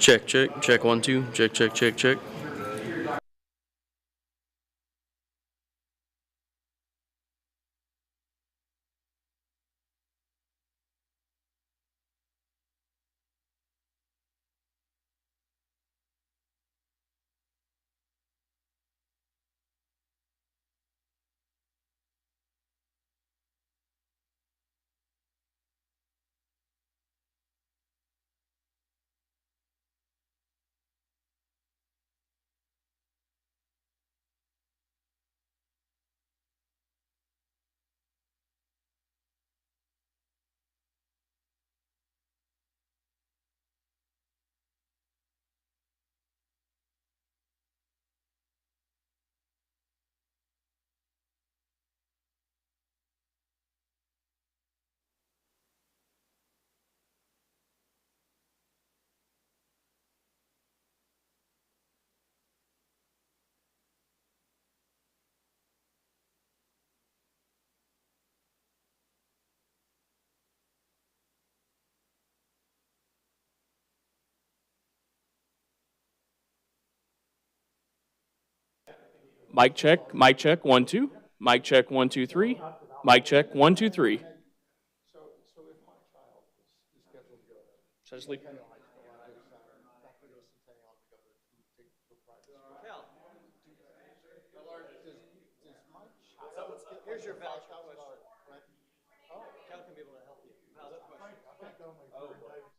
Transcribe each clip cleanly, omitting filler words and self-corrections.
Check, check, check 1 2. Check, check, check, check. Mic check, 1 2. Mic check, 1 2 3. Mic check, 1 2 3. So if my child is scheduled to go to Should I just leave? Dr. Centennial to go to private school. Does my child get here's your $5,000 grant? Oh, Cal can be able to help you. I think on my third day.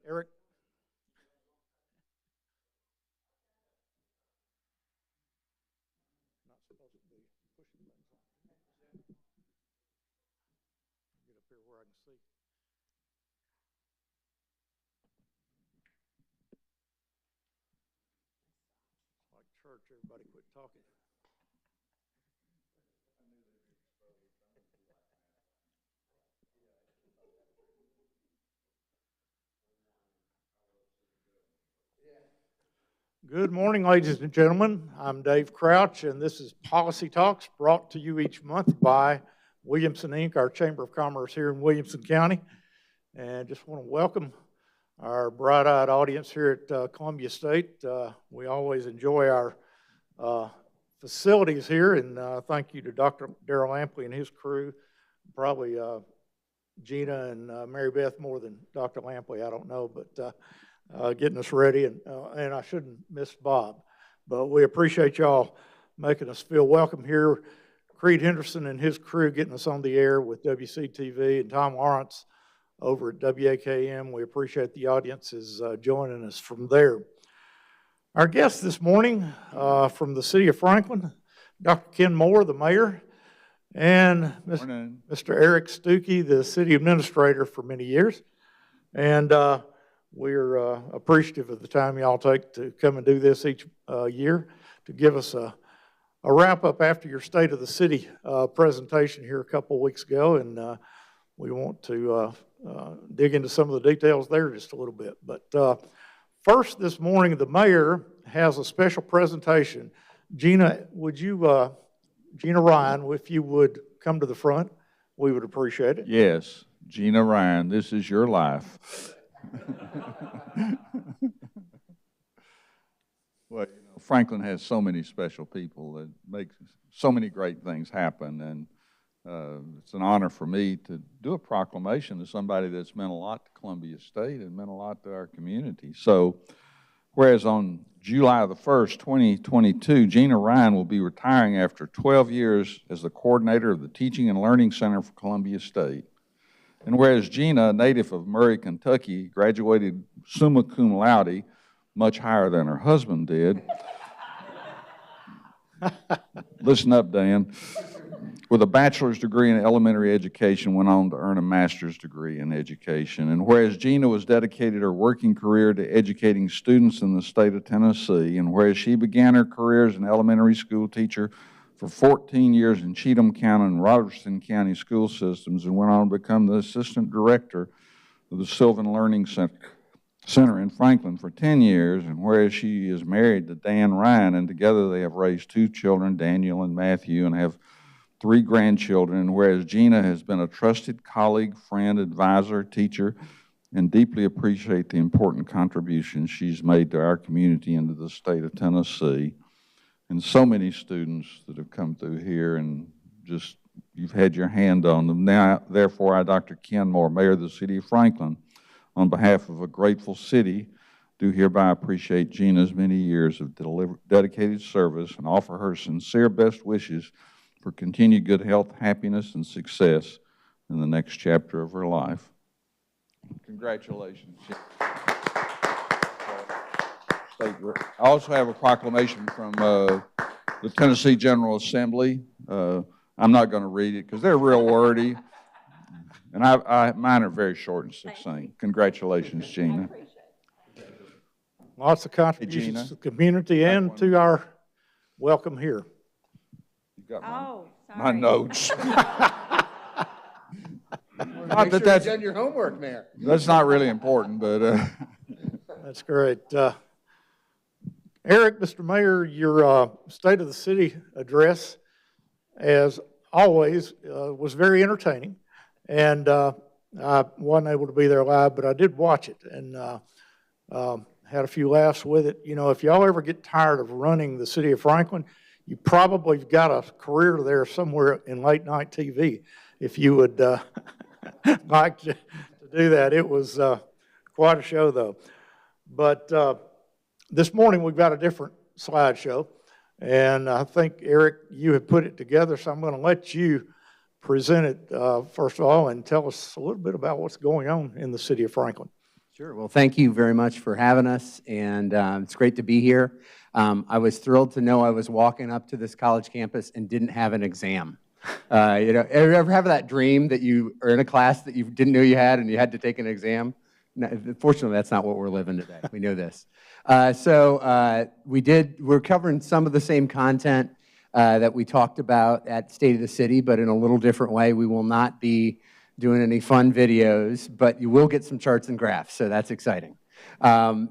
Eric? Not supposed to be pushing things on. Get up here where I can see. It's like church, everybody quit talking. Good morning, ladies and gentlemen. I'm Dave Crouch, and this is Policy Talks, brought to you each month by Williamson, Inc., our Chamber of Commerce here in Williamson County. And just want to welcome our bright-eyed audience here at Columbia State. We always enjoy our facilities here, and thank you to Dr. Darrell Lampley and his crew. Probably Gina and Mary Beth more than Dr. Lampley, I don't know, but getting us ready, and I shouldn't miss Bob, but we appreciate y'all making us feel welcome here. Creed Henderson and his crew getting us on the air with WCTV, and Tom Lawrence over at WAKM. We appreciate the audience is joining us from there. Our guest this morning from the city of Franklin, Dr. Ken Moore, the mayor, and Mr. Eric Stuckey, the city administrator for many years. And we're appreciative of the time y'all take to come and do this each year to give us a wrap-up after your State of the City presentation here a couple weeks ago, and we want to dig into some of the details there just a little bit. But first this morning, the mayor has a special presentation. Gina, would you, Gina Ryan, if you would come to the front, we would appreciate it. Yes, Gina Ryan, this is your life. Well, you know, Franklin has so many special people that make so many great things happen, and it's an honor for me to do a proclamation to somebody that's meant a lot to Columbia State and meant a lot to our community. So, whereas on July the 1st, 2022, Gina Ryan will be retiring after 12 years as the coordinator of the Teaching and Learning Center for Columbia State. And whereas Gina, a native of Murray, Kentucky, graduated summa cum laude, much higher than her husband did. Listen up, Dan. With a bachelor's degree in elementary education, went on to earn a master's degree in education. And whereas Gina was dedicated her working career to educating students in the state of Tennessee, and whereas she began her career as an elementary school teacher for 14 years in Cheatham County and Robertson County school systems, and went on to become the assistant director of the Sylvan Learning Center in Franklin for 10 years, and whereas she is married to Dan Ryan, and together they have raised 2 children, Daniel and Matthew, and have 3 grandchildren, and whereas Gina has been a trusted colleague, friend, advisor, teacher, and deeply appreciate the important contributions she's made to our community and to the state of Tennessee. And so many students that have come through here, and just you've had your hand on them. Now, therefore, I, Dr. Ken Moore, Mayor of the City of Franklin, on behalf of a grateful city, do hereby appreciate Gina's many years of dedicated service and offer her sincere best wishes for continued good health, happiness, and success in the next chapter of her life. Congratulations. I also have a proclamation from the Tennessee General Assembly. I'm not going to read it because they're real wordy, and mine are very short and succinct. Congratulations, Gina. Lots of contributions to the community and to our welcome here. You got my notes. Make sure you've done your homework, Mayor. That's not really important, but That's great. Eric, Mr. Mayor, your State of the City address, as always, was very entertaining, and I wasn't able to be there live, but I did watch it, and had a few laughs with it. You know, if y'all ever get tired of running the city of Franklin, you probably got a career there somewhere in late night TV, if you would like to do that. It was quite a show, though. But this morning we've got a different slideshow, and I think, Eric, you have put it together, so I'm going to let you present it first of all and tell us a little bit about what's going on in the city of Franklin. Sure. Well, thank you very much for having us, and it's great to be here. I was thrilled to know I was walking up to this college campus and didn't have an exam. Ever have that dream that you are in a class that you didn't know you had and you had to take an exam? No, fortunately, that's not what we're living today. We know this. We're covering some of the same content that we talked about at State of the City, but in a little different way. We will not be doing any fun videos, but you will get some charts and graphs, so that's exciting. We'll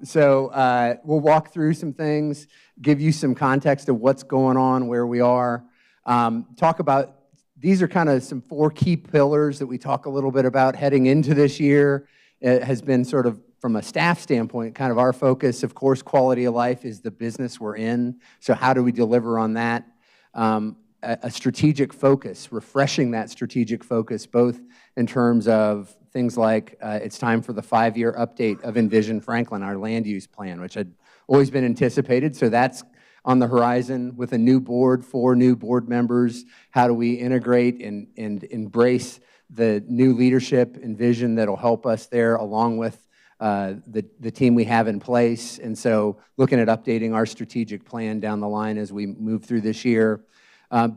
walk through some things, give you some context of what's going on, where we are, talk about, these are kind of some 4 key pillars that we talk a little bit about heading into this year. It has been sort of, from a staff standpoint, kind of our focus. Of course, quality of life is the business we're in, so how do we deliver on that? A strategic focus, refreshing that strategic focus, both in terms of things like it's time for the 5-year update of Envision Franklin, our land use plan, which had always been anticipated. So that's on the horizon with a new board, 4 new board members. How do we integrate and embrace the new leadership and vision that'll help us there, along with the team we have in place? And so looking at updating our strategic plan down the line as we move through this year.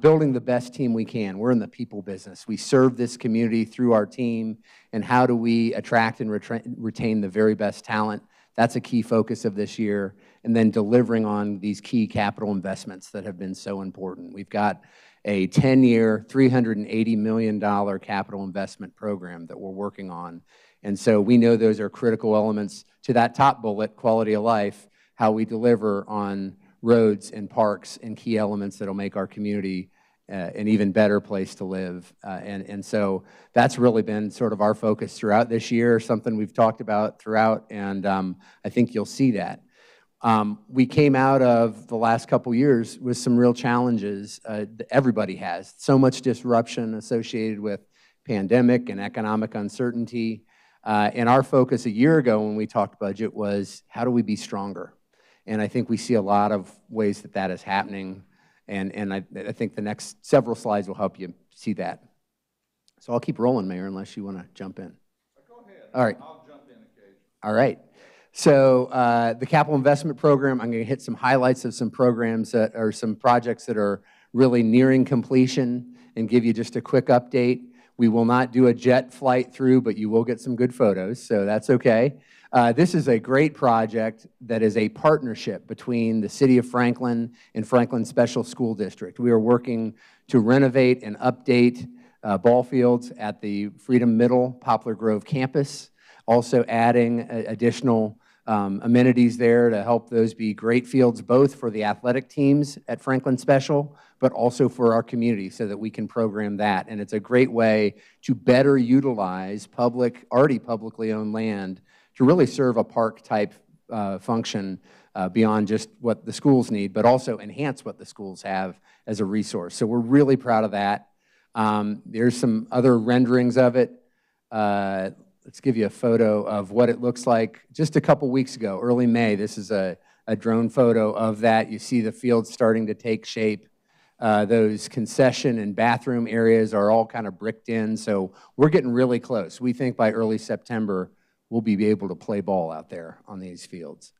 Building the best team we can. We're in the people business. We serve this community through our team, and how do we attract and retain the very best talent? That's a key focus of this year, and then delivering on these key capital investments that have been so important. We've got a 10-year, $380 million capital investment program that we're working on, and so we know those are critical elements to that top bullet, quality of life, how we deliver on roads and parks and key elements that will make our community an even better place to live. And so that's really been sort of our focus throughout this year, something we've talked about throughout, and I think you'll see that. We came out of the last couple years with some real challenges. Everybody has. So much disruption associated with pandemic and economic uncertainty. And our focus a year ago when we talked budget was, how do we be stronger? And I think we see a lot of ways that that is happening, and I think the next several slides will help you see that. So I'll keep rolling, Mayor, unless you want to jump in. Go ahead. All right. I'll jump in occasionally. All right. So the capital investment program, I'm going to hit some highlights of some programs that are some projects that are really nearing completion and give you just a quick update. We will not do a jet flight through, but you will get some good photos, so that's okay. This is a great project that is a partnership between the City of Franklin and Franklin Special School District. We are working to renovate and update ball fields at the Freedom Middle Poplar Grove campus, also adding additional amenities there to help those be great fields, both for the athletic teams at Franklin Special, but also for our community so that we can program that. And it's a great way to better utilize already publicly owned land to really serve a park-type function beyond just what the schools need, but also enhance what the schools have as a resource. So we're really proud of that. There's some other renderings of it. Let's give you a photo of what it looks like just a couple weeks ago, early May. This is a drone photo of that. You see the field starting to take shape. Those concession and bathroom areas are all kind of bricked in, so we're getting really close. We think by early September, we'll be able to play ball out there on these fields.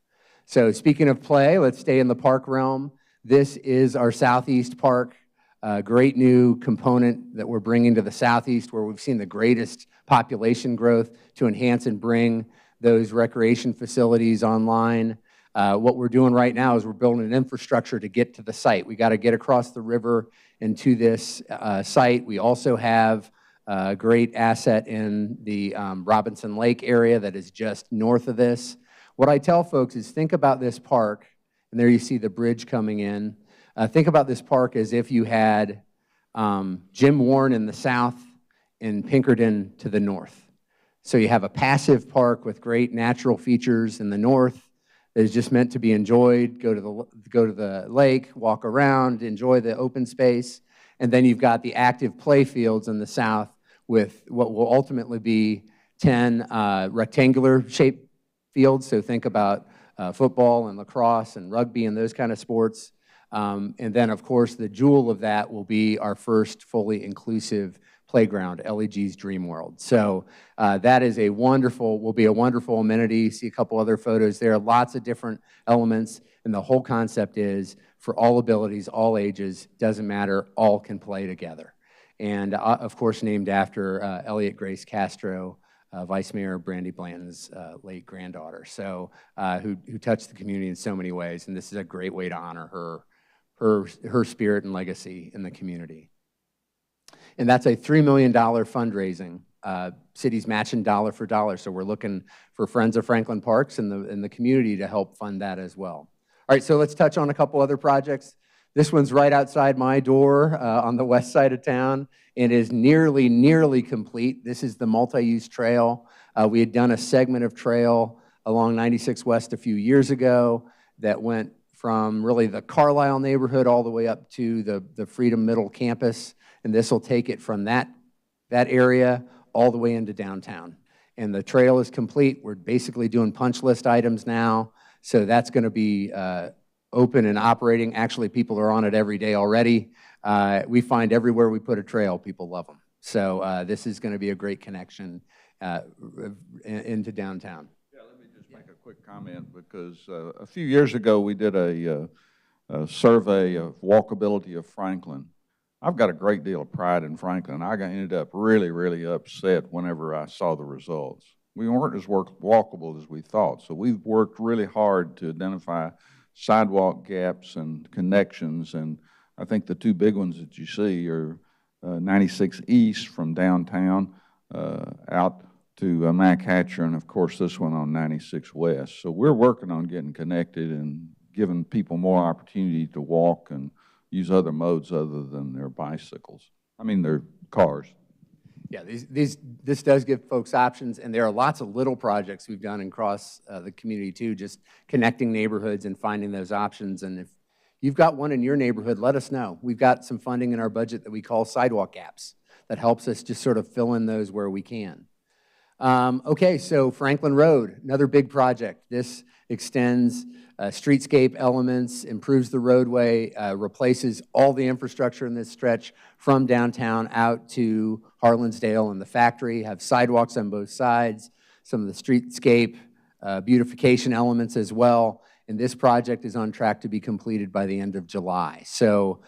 So speaking of play, let's stay in the park realm. This is our Southeast Park, a great new component that we're bringing to the Southeast, where we've seen the greatest population growth, to enhance and bring those recreation facilities online. What we're doing right now is we're building an infrastructure to get to the site. We got to get across the river and to this site. We also have a great asset in the Robinson Lake area that is just north of this. What I tell folks is, think about this park, and there you see the bridge coming in. Think about this park as if you had Jim Warren in the south and Pinkerton to the north. So you have a passive park with great natural features in the north that is just meant to be enjoyed. Go to the lake, walk around, enjoy the open space. And then you've got the active play fields in the south with what will ultimately be 10 rectangular-shaped fields. So think about football and lacrosse and rugby and those kind of sports. And then, of course, the jewel of that will be our first fully inclusive playground, LEG's Dream World. So that is will be a wonderful amenity. See a couple other photos there, lots of different elements. And the whole concept is for all abilities, all ages, doesn't matter, all can play together. And of course, named after Elliot Grace Castro, Vice Mayor Brandy Blanton's late granddaughter, so who touched the community in so many ways. And this is a great way to honor her spirit and legacy in the community. And that's a $3 million fundraising. City's matching dollar for dollar. So we're looking for Friends of Franklin Parks in the community to help fund that as well. All right, so let's touch on a couple other projects. This one's right outside my door on the west side of town and is nearly complete. This is the MultiUse Trail. We had done a segment of trail along 96 West a few years ago that went from really the Carlisle neighborhood all the way up to the Freedom Middle campus. And this will take it from that area all the way into downtown. And the trail is complete. We're basically doing punch list items now. So that's going to be open and operating. Actually, people are on it every day already. We find everywhere we put a trail, people love them. So this is going to be a great connection into downtown. Yeah, let me just make a quick comment because a few years ago we did a survey of walkability of Franklin. I've got a great deal of pride in Franklin. I ended up really upset whenever I saw the results. We weren't as walkable as we thought, so we've worked really hard to identify sidewalk gaps and connections, and I think the two big ones that you see are 96 East from downtown out to McHatcher, and of course this one on 96 West. So we're working on getting connected and giving people more opportunity to walk and use other modes other than their bicycles. I mean, their cars. Yeah, this does give folks options, and there are lots of little projects we've done across the community too, just connecting neighborhoods and finding those options. And if you've got one in your neighborhood, let us know. We've got some funding in our budget that we call sidewalk gaps that helps us just sort of fill in those where we can. Okay, so Franklin Road, another big project. This extends streetscape elements, improves the roadway, replaces all the infrastructure in this stretch from downtown out to Harlansdale and the factory, have sidewalks on both sides, some of the streetscape beautification elements as well. And this project is on track to be completed by the end of July. So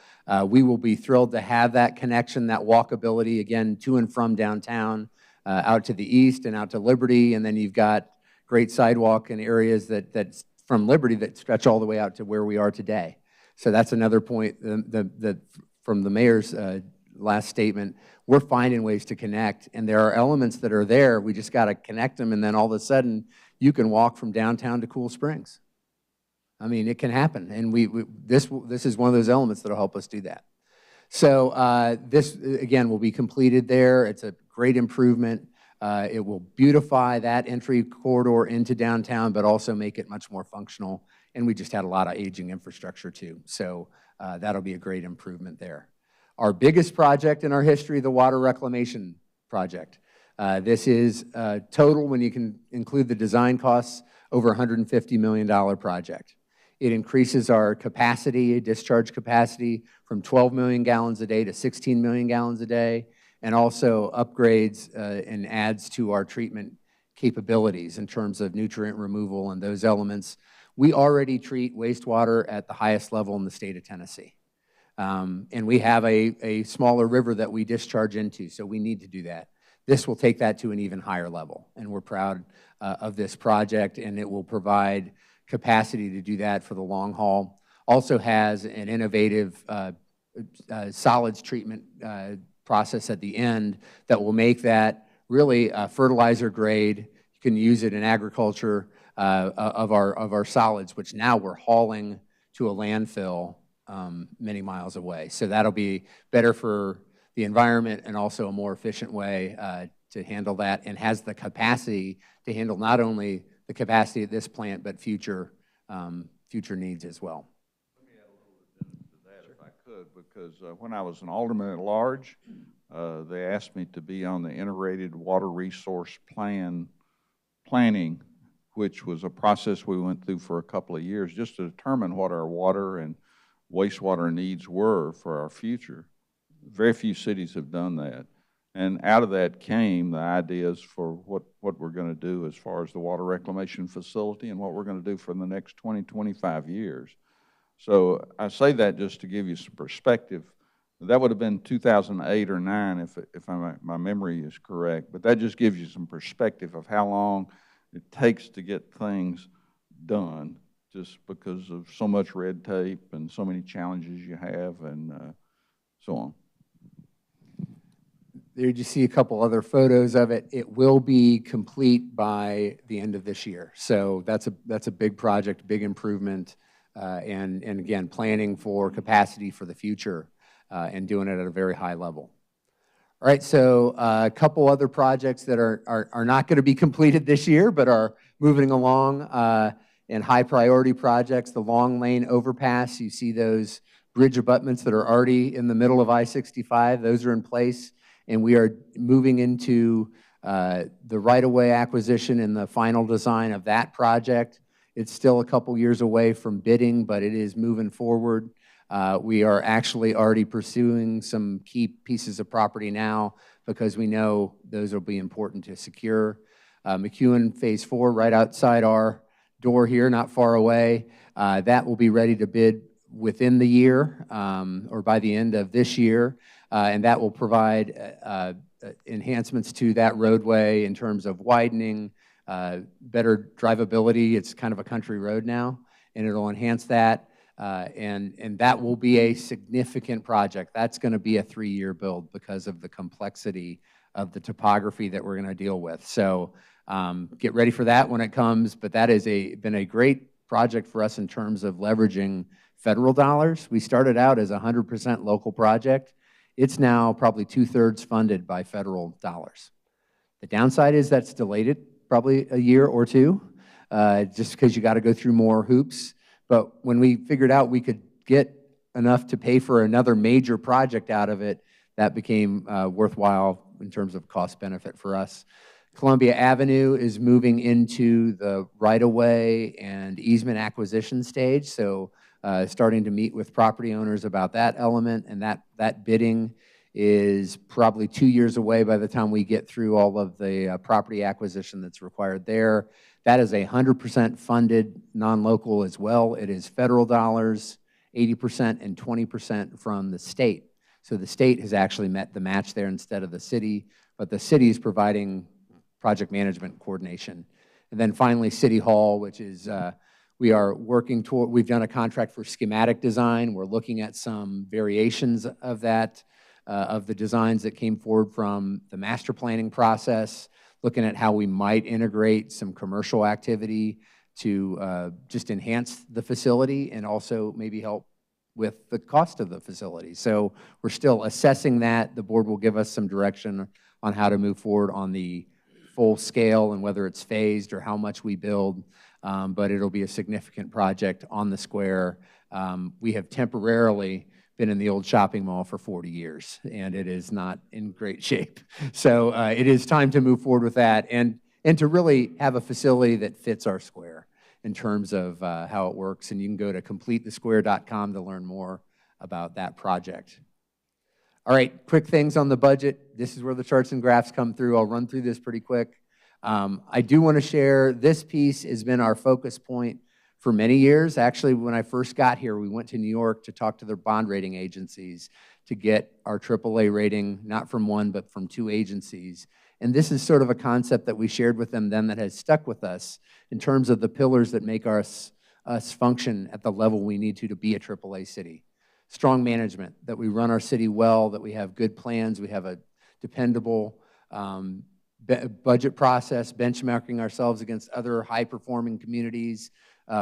we will be thrilled to have that connection, that walkability, again, to and from downtown, out to the east and out to Liberty. And then you've got great sidewalk and areas that from Liberty that stretch all the way out to where we are today. So that's another point that from the mayor's last statement, we're finding ways to connect, and there are elements that are there. We just got to connect them, and then all of a sudden, you can walk from downtown to Cool Springs. I mean, it can happen, and this is one of those elements that will help us do that. So this, again, will be completed there. It's a great improvement. It will beautify that entry corridor into downtown, but also make it much more functional. And we just had a lot of aging infrastructure too. So that'll be a great improvement there. Our biggest project in our history, the water reclamation project. This is total, when you can include the design costs, over $150 million project. It increases our capacity, discharge capacity, from 12 million gallons a day to 16 million gallons a day, and also upgrades and adds to our treatment capabilities in terms of nutrient removal and those elements. We already treat wastewater at the highest level in the state of Tennessee. And we have a smaller river that we discharge into, so we need to do that. This will take that to an even higher level, and we're proud of this project, and it will provide capacity to do that for the long haul. Also has an innovative solids treatment process at the end that will make that really fertilizer grade. You can use it in agriculture of our solids, which now we're hauling to a landfill many miles away. So that'll be better for the environment and also a more efficient way to handle that, and has the capacity to handle not only the capacity at this plant, but future needs as well. Let me add a little addition to that, if I could, because when I was an alderman at large, they asked me to be on the integrated water resource planning, which was a process we went through for a couple of years just to determine what our water and wastewater needs were for our future. Very few cities have done that. And out of that came the ideas for what we're going to do as far as the water reclamation facility and what we're going to do for the next 20, 25 years. So I say that just to give you some perspective. That would have been 2008 or 9 if my memory is correct. But that just gives you some perspective of how long it takes to get things done, just because of so much red tape and so many challenges you have and so on. There you see a couple other photos of it. It will be complete by the end of this year. So that's a big project, big improvement, and again, planning for capacity for the future and doing it at a very high level. All right, so a couple other projects that are not going to be completed this year, but are moving along and high priority projects. The Long Lane Overpass, you see those bridge abutments that are already in the middle of I-65. Those are in place. And we are moving into the right-of-way acquisition and the final design of that project. It's still a couple years away from bidding, but it is moving forward. We are actually already pursuing some key pieces of property now because we know those will be important to secure. McEwen Phase 4, right outside our door here, not far away. That will be ready to bid within the year or by the end of this year. And that will provide enhancements to that roadway in terms of widening, better drivability. It's kind of a country road now, and it'll enhance that. And that will be a significant project. That's going to be a 3-year build because of the complexity of the topography that we're going to deal with. So get ready for that when it comes. But that has been a great project for us in terms of leveraging federal dollars. We started out as a 100% local project. It's now probably 2/3 funded by federal dollars. The downside is that's delayed it probably a year or two, just because you got to go through more hoops. But when we figured out we could get enough to pay for another major project out of it, that became worthwhile in terms of cost benefit for us. Columbia Avenue is moving into the right-of-way and easement acquisition stage, so starting to meet with property owners about that element, and that bidding is probably 2 years away by the time we get through all of the property acquisition that's required there. That is 100% funded non-local as well. It is federal dollars, 80% and 20% from the state. So the state has actually met the match there instead of the city, but the city is providing project management coordination. And then finally, City Hall, which is we are working toward, we've done a contract for schematic design. We're looking at some variations of that, of the designs that came forward from the master planning process, looking at how we might integrate some commercial activity to just enhance the facility and also maybe help with the cost of the facility. So we're still assessing that. The board will give us some direction on how to move forward on the full scale and whether it's phased or how much we build. But it'll be a significant project on the square. We have temporarily been in the old shopping mall for 40 years, and it is not in great shape. So it is time to move forward with that and to really have a facility that fits our square in terms of how it works. And you can go to completethesquare.com to learn more about that project. All right, quick things on the budget. This is where the charts and graphs come through. I'll run through this pretty quick. I do want to share this piece has been our focus point for many years. Actually, when I first got here, we went to New York to talk to their bond rating agencies to get our AAA rating, not from one, but from 2 agencies. And this is sort of a concept that we shared with them then that has stuck with us in terms of the pillars that make us function at the level we need to be a AAA city. Strong management, that we run our city well, that we have good plans, we have a dependable budget process, benchmarking ourselves against other high-performing communities,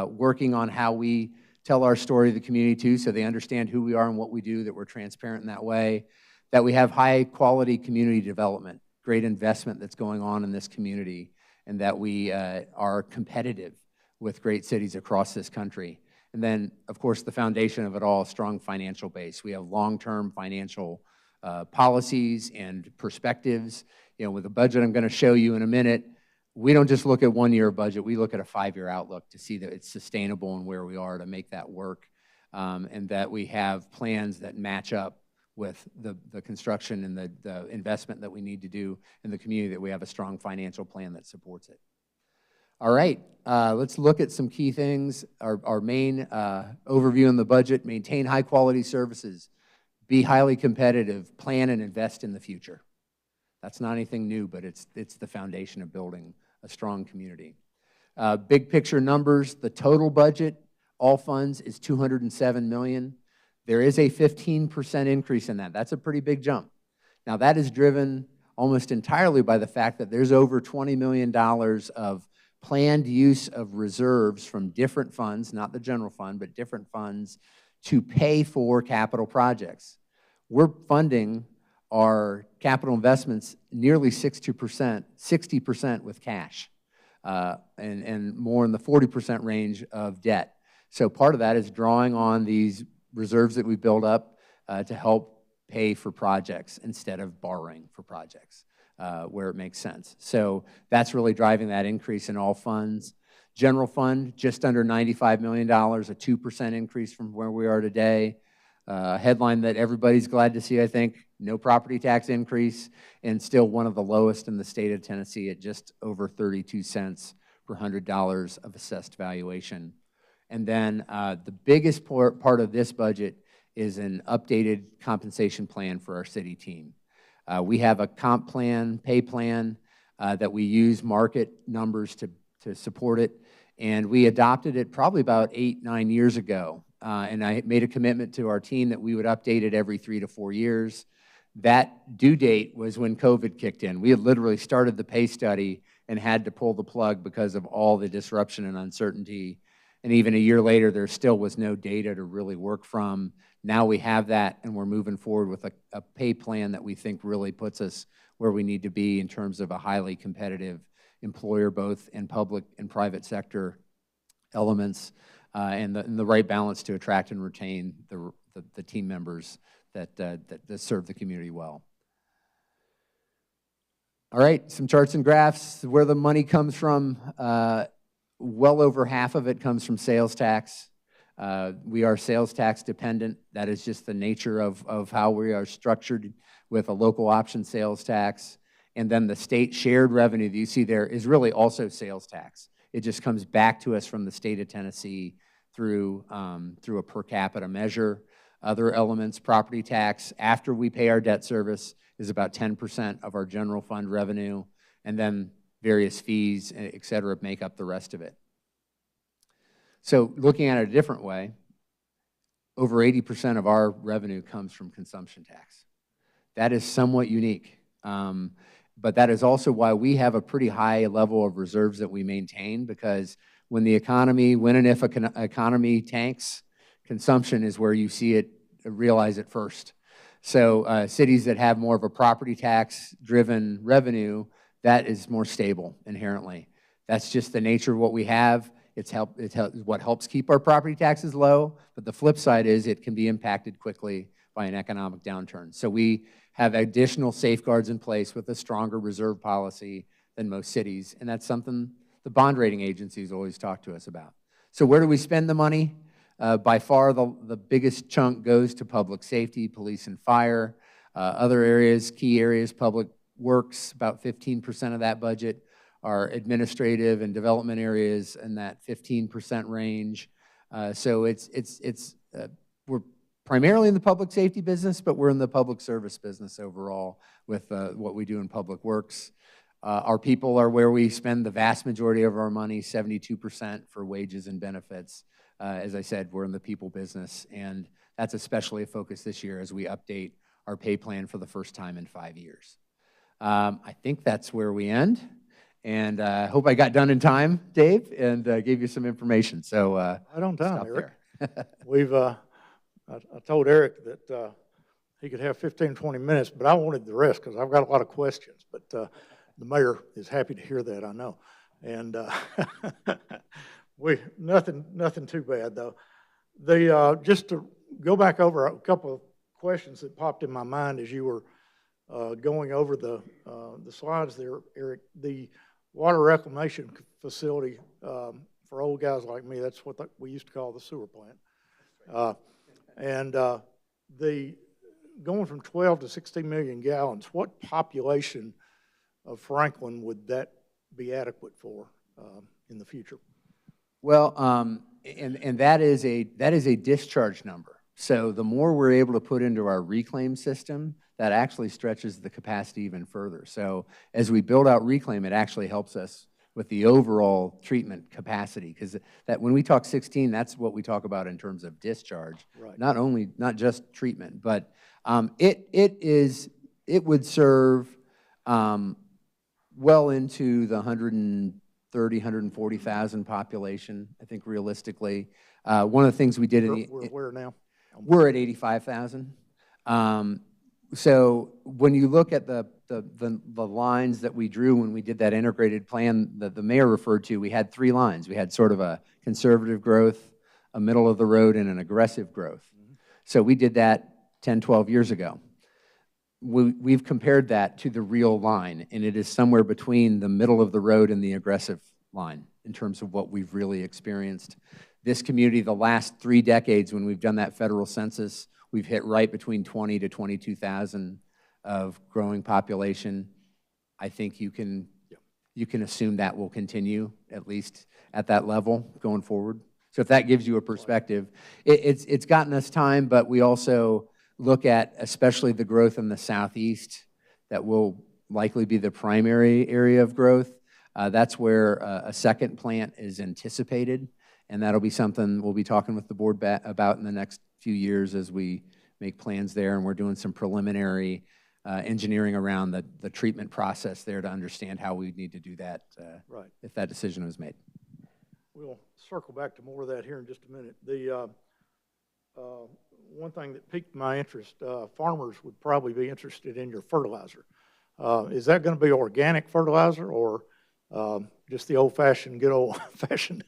working on how we tell our story to the community too, so they understand who we are and what we do, that we're transparent in that way, that we have high-quality community development, great investment that's going on in this community, and that we are competitive with great cities across this country. And then, of course, the foundation of it all, a strong financial base. We have long-term financial policies and perspectives. You know, with the budget I'm going to show you in a minute, we don't just look at 1 year budget, we look at a 5-year outlook to see that it's sustainable and where we are to make that work, and that we have plans that match up with the construction and the investment that we need to do in the community, that we have a strong financial plan that supports it. All right, let's look at some key things. Our main overview in the budget: maintain high-quality services, be highly competitive, plan and invest in the future. That's not anything new, but it's the foundation of building a strong community. Big picture numbers: the total budget, all funds, is $207 million. There is a 15% increase in that. That's a pretty big jump. Now, that is driven almost entirely by the fact that there's over $20 million of planned use of reserves from different funds, not the general fund, but different funds, to pay for capital projects. We're funding our capital investments nearly 60% with cash, and more in the 40% range of debt. So part of that is drawing on these reserves that we build up to help pay for projects instead of borrowing for projects where it makes sense. So that's really driving that increase in all funds. General fund, just under $95 million, a 2% increase from where we are today. Headline that everybody's glad to see, I think: no property tax increase, and still one of the lowest in the state of Tennessee at just over 32 cents per $100 of assessed valuation. And then the biggest part of this budget is an updated compensation plan for our city team. We have a comp plan, pay plan, that we use market numbers to support it, and we adopted it probably about 8-9 years ago. And I made a commitment to our team that we would update it every 3 to 4 years. That due date was when COVID kicked in. We had literally started the pay study and had to pull the plug because of all the disruption and uncertainty. And even a year later, there still was no data to really work from. Now we have that, and we're moving forward with a pay plan that we think really puts us where we need to be in terms of a highly competitive employer, both in public and private sector elements, and the right balance to attract and retain the team members that serve the community well. All right, some charts and graphs. Where the money comes from, well over half of it comes from sales tax. We are sales tax dependent. That is just the nature of how we are structured, with a local option sales tax. And then the state shared revenue that you see there is really also sales tax. It just comes back to us from the state of Tennessee through a per capita measure. Other elements: property tax, after we pay our debt service, is about 10% of our general fund revenue, and then various fees, et cetera, make up the rest of it. So looking at it a different way, over 80% of our revenue comes from consumption tax. That is somewhat unique, but that is also why we have a pretty high level of reserves that we maintain, because when and if an economy tanks, consumption is where you see it, realize it first. So cities that have more of a property tax-driven revenue, that is more stable inherently. That's just the nature of what we have. It's what helps keep our property taxes low, but the flip side is it can be impacted quickly by an economic downturn. So we have additional safeguards in place with a stronger reserve policy than most cities, and that's something the bond rating agencies always talk to us about. So where do we spend the money? By far, the biggest chunk goes to public safety, police and fire. Other areas, key areas, public works, about 15% of that budget. Our administrative and development areas in that 15% range. So we're primarily in the public safety business, but we're in the public service business overall with what we do in public works. Our people are where we spend the vast majority of our money, 72% for wages and benefits. As I said, we're in the people business, and that's especially a focus this year as we update our pay plan for the first time in 5 years. I think that's where we end, and I hope I got done in time, Dave, and gave you some information. So Right on time, stop Eric. there. We've, I told Eric that he could have 15, 20 minutes, but I wanted the rest because I've got a lot of questions. But the mayor is happy to hear that, I know. And nothing too bad though. Just to go back over a couple of questions that popped in my mind as you were going over the slides there, Eric. The water reclamation facility, for old guys like me, that's what we used to call the sewer plant. going from 12 to 16 million gallons, what population of Franklin would that be adequate for in the future? Well, and that is a discharge number. So the more we're able to put into our reclaim system, that actually stretches the capacity even further. So as we build out reclaim, it actually helps us with the overall treatment capacity, because that when we talk 16, that's what we talk about in terms of discharge. Right. Not just treatment, but it would serve well into the 130, 140,000 population, I think, realistically. One of the things we did We're where now? we're at 85,000. So when you look at the lines that we drew when we did that integrated plan that the mayor referred to, we had 3 lines. We had sort of a conservative growth, a middle of the road, and an aggressive growth. So we did that 10, 12 years ago. We've compared that to the real line, and it is somewhere between the middle of the road and the aggressive line in terms of what we've really experienced. This community, the last 3 decades when we've done that federal census, we've hit right between 20 to 22,000 of growing population. I think you can assume that will continue, at least at that level going forward. So if that gives you a perspective, it's gotten us time, but we also look at especially the growth in the southeast that will likely be the primary area of growth. That's where a second plant is anticipated, and that'll be something we'll be talking with the board about in the next few years as we make plans there, and we're doing some preliminary engineering around the treatment process there to understand how we need to do that Right. if that decision was made. We'll circle back to more of that here in just a minute. The one thing that piqued my interest, farmers would probably be interested in your fertilizer. Is that going to be organic fertilizer or just the old-fashioned, good old-fashioned?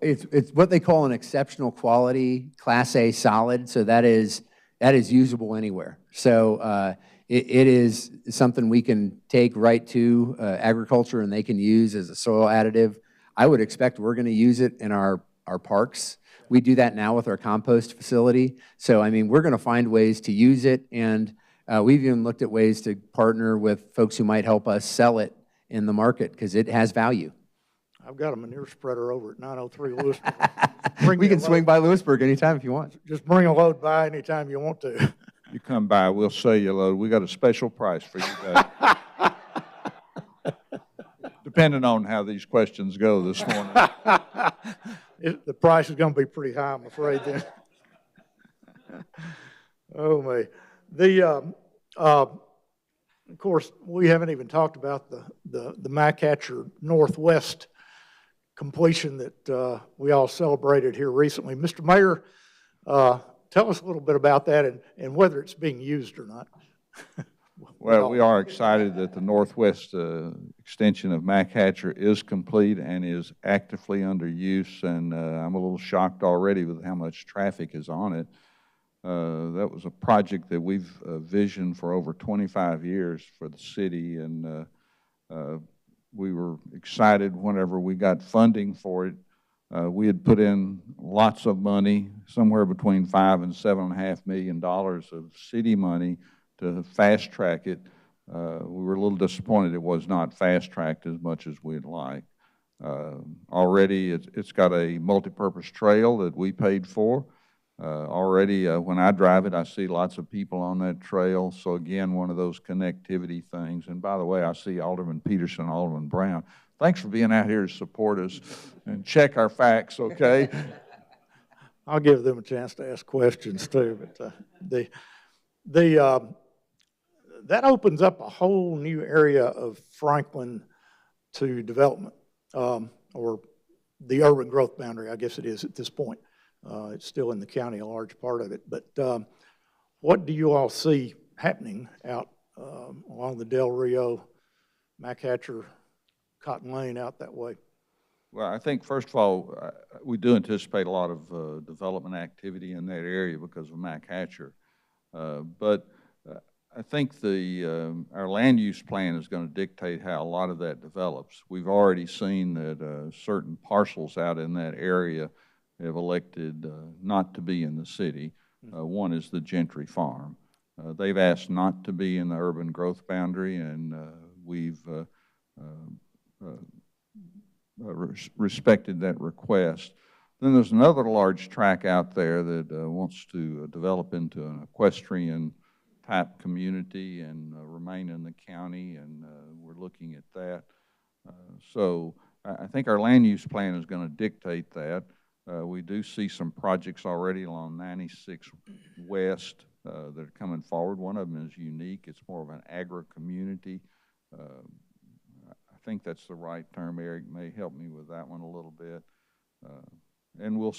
It's what they call an exceptional quality Class A solid, so that is usable anywhere. So it is something we can take right to agriculture and they can use as a soil additive. I would expect we're going to use it in our parks. We do that now with our compost facility. So, I mean, we're going to find ways to use it, and we've even looked at ways to partner with folks who might help us sell it in the market because it has value. I've got a manure spreader over at 903 Lewisburg. We can swing by Lewisburg anytime if you want. Just bring a load by anytime you want to. You come by, we'll sell you a load. We got a special price for you guys. Depending on how these questions go this morning. The price is going to be pretty high, I'm afraid, then. Oh, my. Of course, we haven't even talked about the Mycatcher Northwest completion that we all celebrated here recently. Mr. Mayor, tell us a little bit about that and whether it's being used or not. Well, we are excited that the northwest extension of Mycatcher is complete and is actively under use, and I'm a little shocked already with how much traffic is on it. That was a project that we've visioned for over 25 years for the city, and we were excited whenever we got funding for it. We had put in lots of money, somewhere between $5 and $7.5 million of city money to fast track it. We were a little disappointed it was not fast tracked as much as we'd like. Already it's got a multi-purpose trail that we paid for. Already when I drive it, I see lots of people on that trail. So again, one of those connectivity things. And by the way, I see Alderman Peterson, Alderman Brown. Thanks for being out here to support us and check our facts, okay? I'll give them a chance to ask questions too, but that opens up a whole new area of Franklin to development, or the urban growth boundary, I guess it is at this point. It's still in the county, a large part of it. But what do you all see happening out along the Del Rio, Mycatcher, Cotton Lane, out that way? Well, I think, first of all, we do anticipate a lot of development activity in that area because of Mycatcher. But I think our land use plan is going to dictate how a lot of that develops. We've already seen that certain parcels out in that area have elected not to be in the city. One is the Gentry Farm. They've asked not to be in the urban growth boundary, and we've respected that request. Then there's another large tract out there that wants to develop into an equestrian type community and remain in the county, and we're looking at that. So I think our land use plan is going to dictate that. We do see some projects already along 96 West that are coming forward. One of them is unique. It's more of an agri-community. I think that's the right term. Eric may help me with that one a little bit. And we'll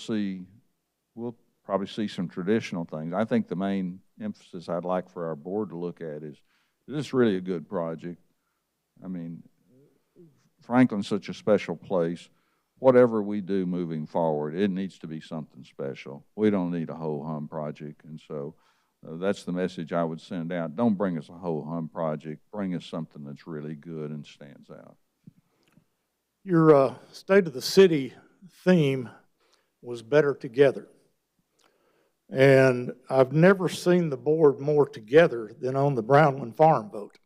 probably see some traditional things. I think the main emphasis I'd like for our board to look at is this really a good project? I mean, Franklin's such a special place. Whatever we do moving forward, it needs to be something special. We don't need a ho-hum project, and so that's the message I would send out. Don't bring us a ho-hum project. Bring us something that's really good and stands out. Your State of the City theme was better together. And I've never seen the board more together than on the Brownland Farm vote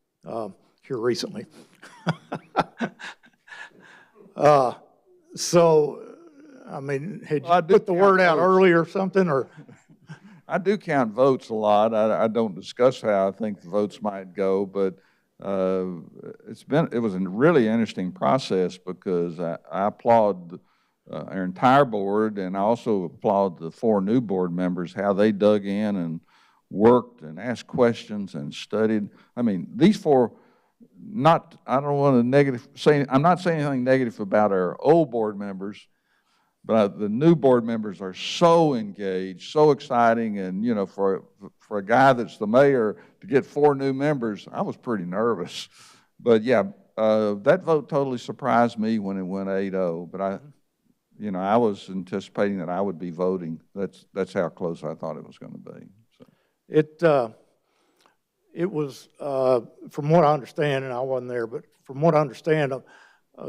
here recently. So, I mean, had you put the word out early or something, or? I do count votes a lot. I don't discuss how I think the votes might go, but it was a really interesting process because I applaud our entire board, and I also applaud the 4 new board members, how they dug in and worked and asked questions and studied. I mean, these 4, I don't want to I'm not saying anything negative about our old board members, but the new board members are so engaged, so exciting, and you know, for a guy that's the mayor to get 4 new members, I was pretty nervous. But yeah, that vote totally surprised me when it went 8-0. But I was anticipating that I would be voting. That's how close I thought it was going to be. So. It was, from what I understand, and I wasn't there, but from what I understand,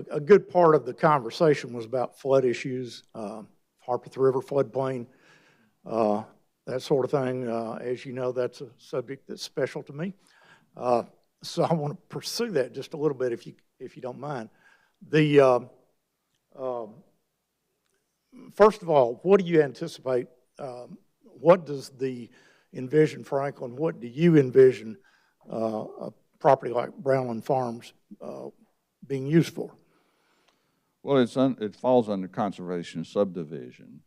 a good part of the conversation was about flood issues, Harpeth River floodplain, that sort of thing. As you know, that's a subject that's special to me. So I want to pursue that just a little bit, if you don't mind. First of all, what do you anticipate? What does the envision, Franklin? What do you envision a property like Brownland Farms being used for? Well, it falls under conservation subdivision,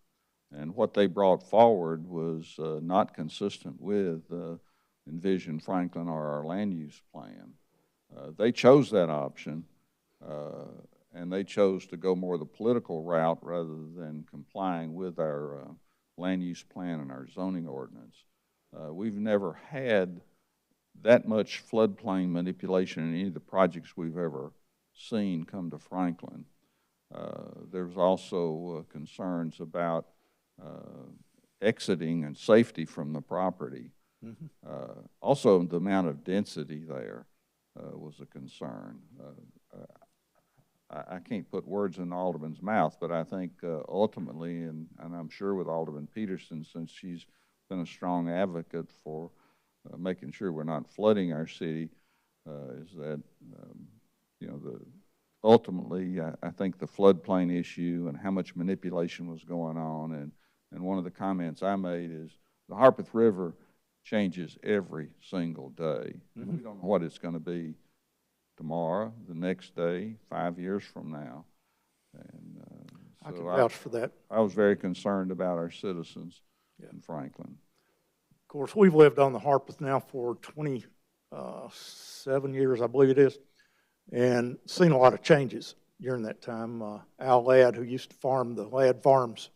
and what they brought forward was not consistent with Envision Franklin or our land use plan. They chose that option, and they chose to go more the political route rather than complying with our land use plan and our zoning ordinance. We've never had that much floodplain manipulation in any of the projects we've ever seen come to Franklin. There's also concerns about exiting and safety from the property. Mm-hmm. Also, the amount of density there was a concern. I can't put words in Alderman's mouth, but I think ultimately, and I'm sure with Alderman Peterson, since she's been a strong advocate for making sure we're not flooding our city, is that, ultimately, I think the floodplain issue and how much manipulation was going on, and one of the comments I made is the Harpeth River changes every single day. Mm-hmm. We don't know what it's going to be tomorrow, the next day, 5 years from now. And I can vouch for that. I was very concerned about our citizens in Franklin. Of course, we've lived on the Harpeth now for 27 years, I believe it is, and seen a lot of changes during that time. Al Ladd, who used to farm the Ladd Farms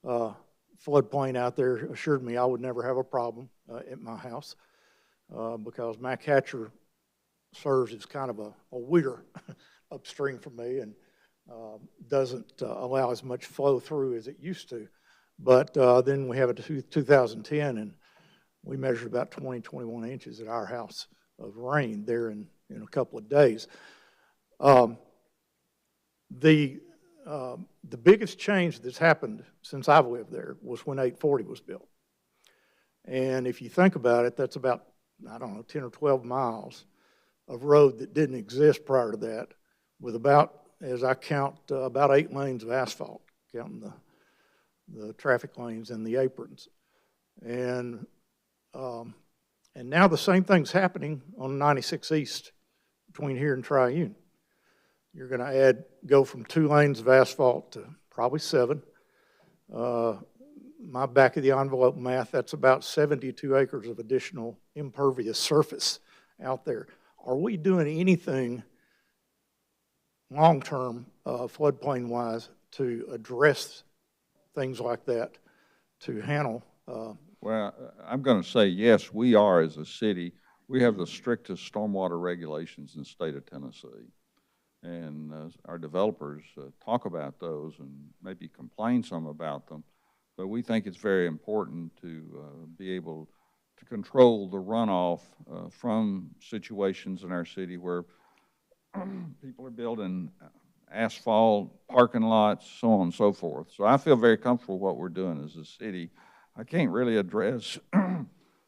floodplain out there, assured me I would never have a problem at my house because Mac Hatcher serves as kind of a weir upstream from me and doesn't allow as much flow through as it used to. But then we have a 2010, and we measured about 21 inches at our house of rain there in a couple of days. The biggest change that's happened since I've lived there was when 840 was built. And if you think about it, that's about, I don't know, 10 or 12 miles of road that didn't exist prior to that, with about, as I count, about 8 lanes of asphalt, counting the traffic lanes and the aprons. And now the same thing's happening on 96 East between here and Triune. You're going to go from 2 lanes of asphalt to probably 7. My back of the envelope math, that's about 72 acres of additional impervious surface out there. Are we doing anything long-term, floodplain-wise, to address things like that, to handle? Well, I'm going to say yes, we are as a city. We have the strictest stormwater regulations in the state of Tennessee. And our developers talk about those and maybe complain some about them. But we think it's very important to be able to control the runoff from situations in our city where people are building asphalt, parking lots, so on and so forth. So I feel very comfortable with what we're doing as a city. I can't really address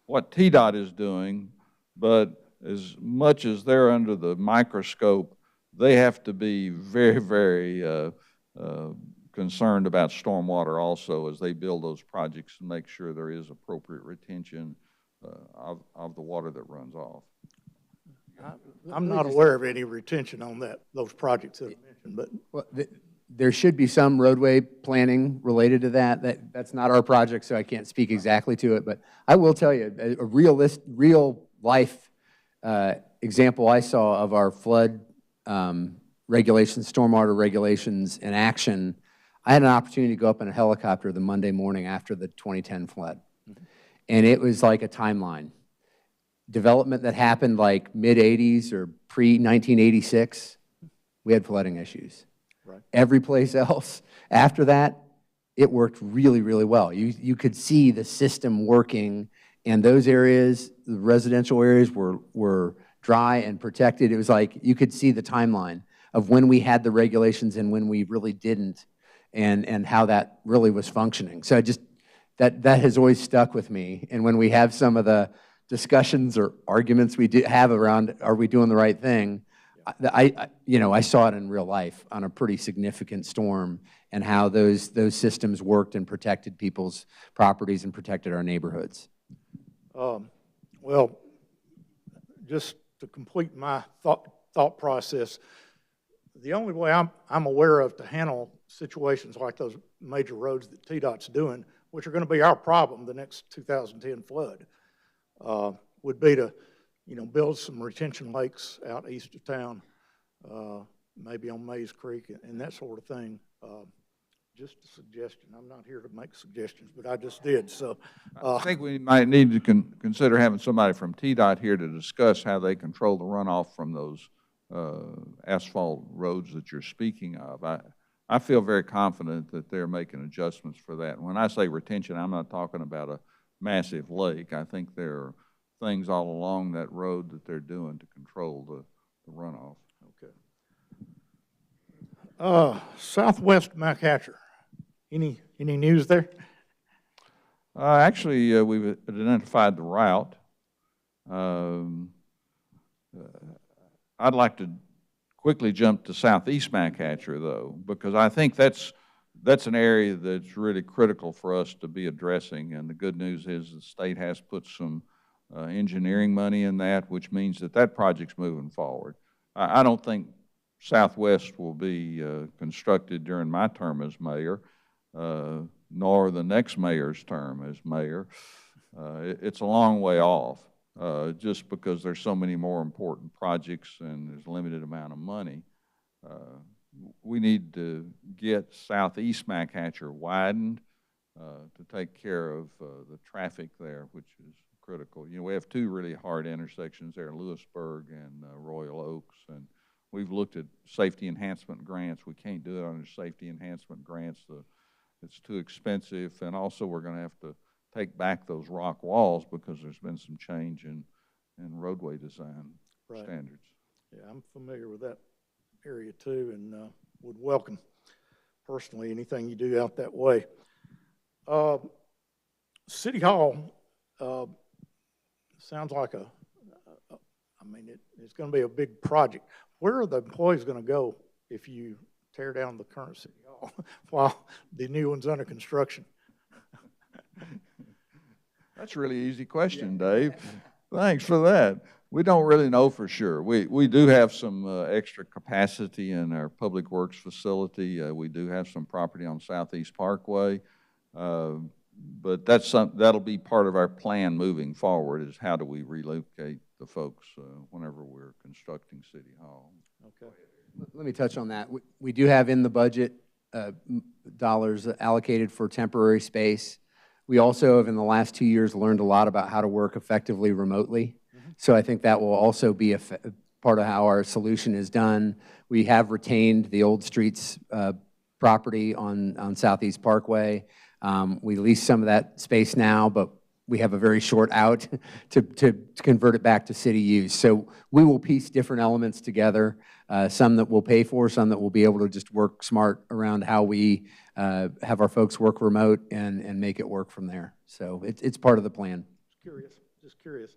what TDOT is doing, but as much as they're under the microscope, they have to be very, very concerned about stormwater also as they build those projects and make sure there is appropriate retention of the water that runs off. I'm not aware of any retention on those projects that I mentioned, but. Well, there should be some roadway planning related to that. That's not our project, so I can't speak exactly to it. But I will tell you, a real life example I saw of our flood regulations, stormwater regulations in action. I had an opportunity to go up in a helicopter the Monday morning after the 2010 flood. And it was like a timeline. Development that happened like mid-'80s or pre-1986, we had flooding issues. Right. Every place else after that, it worked really, really well. You could see the system working, and those areas, the residential areas, were dry and protected. It was like you could see the timeline of when we had the regulations and when we really didn't, and how that really was functioning. So that has always stuck with me. And when we have some of the discussions or arguments we have around, are we doing the right thing? I saw it in real life on a pretty significant storm, and how those systems worked and protected people's properties and protected our neighborhoods. Well, just to complete my thought process, the only way I'm aware of to handle situations like those major roads that TDOT's doing, which are going to be our problem the next 2010 flood, would be to build some retention lakes out east of town, maybe on Mays Creek and that sort of thing. Just a suggestion. I'm not here to make suggestions, but I just did. So I think we might need to consider having somebody from TDOT here to discuss how they control the runoff from those asphalt roads that you're speaking of. I feel very confident that they're making adjustments for that. And when I say retention, I'm not talking about a massive lake. I think there are things all along that road that they're doing to control the runoff. Okay. Southwest McHatcher. Any news there? Actually, we've identified the route. I'd like to quickly jump to Southeast McHatcher, though, because I think that's an area that's really critical for us to be addressing. And the good news is the state has put some engineering money in that, which means that project's moving forward. I don't think Southwest will be constructed during my term as mayor, nor the next mayor's term as mayor. It's a long way off, just because there's so many more important projects and there's a limited amount of money. We need to get Southeast McHatcher widened to take care of the traffic there, which is critical. We have 2 really hard intersections there, Lewisburg and Royal Oaks, and we've looked at safety enhancement grants. We can't do it under safety enhancement grants. It's too expensive, and also we're going to have to take back those rock walls because there's been some change in roadway design standards. Yeah, I'm familiar with that area too, and would welcome personally anything you do out that way. City Hall sounds like I mean, it's going to be a big project. Where are the employees going to go if you tear down the current city hall while the new one's under construction? That's a really easy question, Dave. Thanks for that. We don't really know for sure. We do have some extra capacity in our Public Works facility. We do have some property on Southeast Parkway. But that'll be part of our plan moving forward, is how do we relocate the folks whenever we're constructing City Hall. Okay. Let me touch on that. We do have in the budget dollars allocated for temporary space. We also have in the last 2 years learned a lot about how to work effectively remotely. So I think that will also be a part of how our solution is done. We have retained the Old Streets property on Southeast Parkway. We lease some of that space now, but we have a very short out to convert it back to city use. So we will piece different elements together, some that we'll pay for, some that we'll be able to just work smart around how we have our folks work remote and make it work from there. So it's part of the plan. Just curious.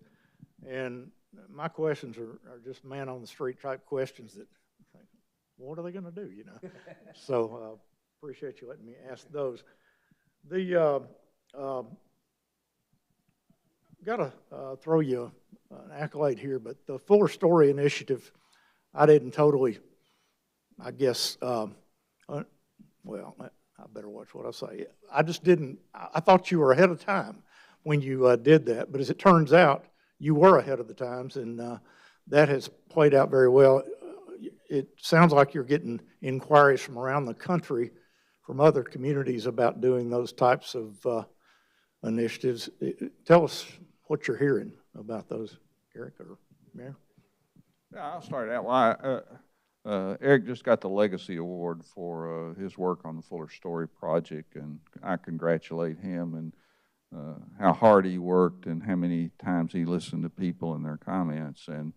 And my questions are just man on the street type questions that, what are they going to do, you know? So appreciate you letting me ask those. Got to throw you an accolade here, but the FourStory Initiative, I didn't totally, I guess, well, I better watch what I say. I just didn't, I thought you were ahead of time when you did that, but as it turns out, you were ahead of the times, and that has played out very well. It sounds like you're getting inquiries from around the country from other communities about doing those types of initiatives. Tell us what you're hearing about those, Eric or Mayor. Yeah, I'll start out. Well, Eric just got the Legacy Award for his work on the FourStory project, and I congratulate him and how hard he worked and how many times he listened to people and their comments. And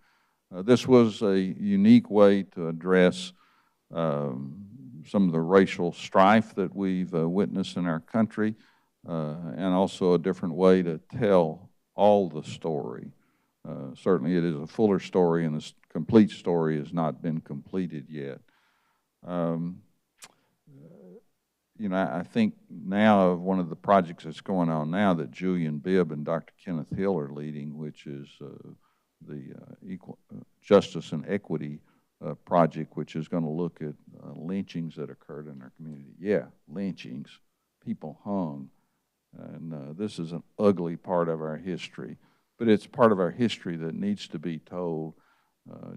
this was a unique way to address some of the racial strife that we've witnessed in our country, and also a different way to tell all the story. Certainly it is a fuller story, and the complete story has not been completed yet. You know, I think now of one of the projects that's going on now that Julian Bibb and Dr. Kenneth Hill are leading, which is the Justice and Equity project, which is going to look at lynchings that occurred in our community. Yeah, lynchings, people hung. And this is an ugly part of our history, but it's part of our history that needs to be told,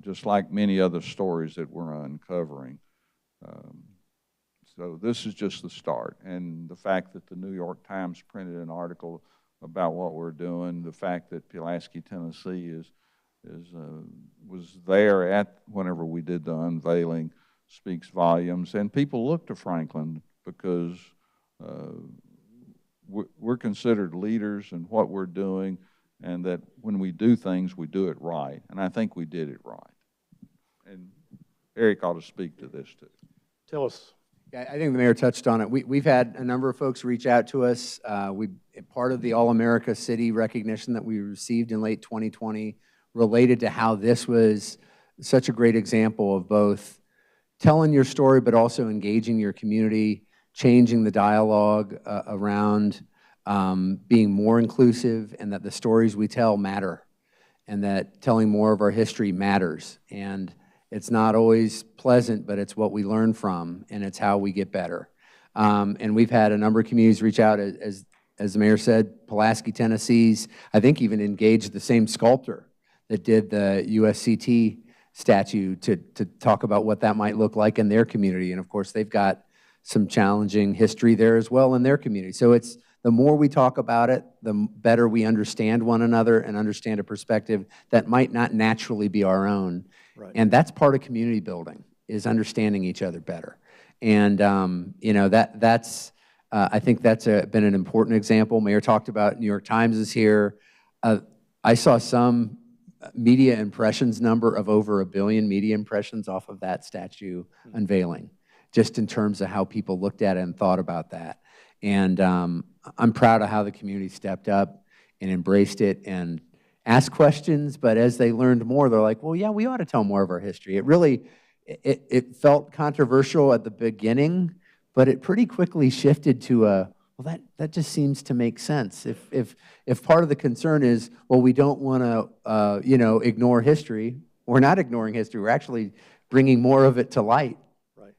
just like many other stories that we're uncovering. So this is just the start. And the fact that the New York Times printed an article about what we're doing, the fact that Pulaski, Tennessee was there at whenever we did the unveiling speaks volumes. And people look to Franklin because we're considered leaders in what we're doing, and that when we do things, we do it right. And I think we did it right. And Eric ought to speak to this too. Tell us. Yeah, I think the mayor touched on it. We've had a number of folks reach out to us. Part of the All-America City recognition that we received in late 2020 related to how this was such a great example of both telling your story but also engaging your community, changing the dialogue around being more inclusive, and that the stories we tell matter, and that telling more of our history matters. And it's not always pleasant, but it's what we learn from, and it's how we get better. And we've had a number of communities reach out, as the mayor said, Pulaski, Tennessee's, I think even engaged the same sculptor that did the USCT statue to talk about what that might look like in their community. And of course, they've got some challenging history there as well in their community. So it's, the more we talk about it, the better we understand one another and understand a perspective that might not naturally be our own. Right. And that's part of community building, is understanding each other better. And you know, that's I think that's been an important example. Mayor talked about New York Times is here. I saw some media impressions number of over 1 billion media impressions off of that statue unveiling, just in terms of how people looked at it and thought about that. And I'm proud of how the community stepped up. and embraced it and asked questions, but as they learned more, they're like, well, yeah, we ought to tell more of our history. It really, it felt controversial at the beginning, but it pretty quickly shifted to well, that just seems to make sense. If part of the concern is, well, we don't want to, ignore history, we're not ignoring history. We're actually bringing more of it to light. Right.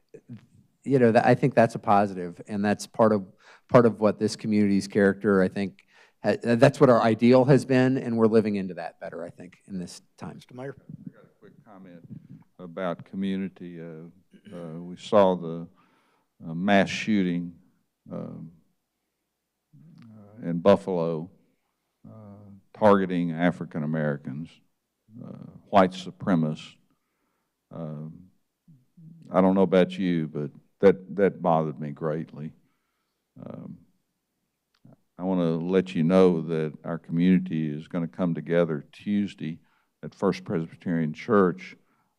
I think that's a positive, and that's part of what this community's character, I think, that's what our ideal has been, and we're living into that better, I think, in this time. Mr. Mayor? I got a quick comment about community. We saw the mass shooting in Buffalo targeting African Americans, white supremacists. I don't know about you, but that bothered me greatly. I want to let you know that our community is going to come together Tuesday at First Presbyterian Church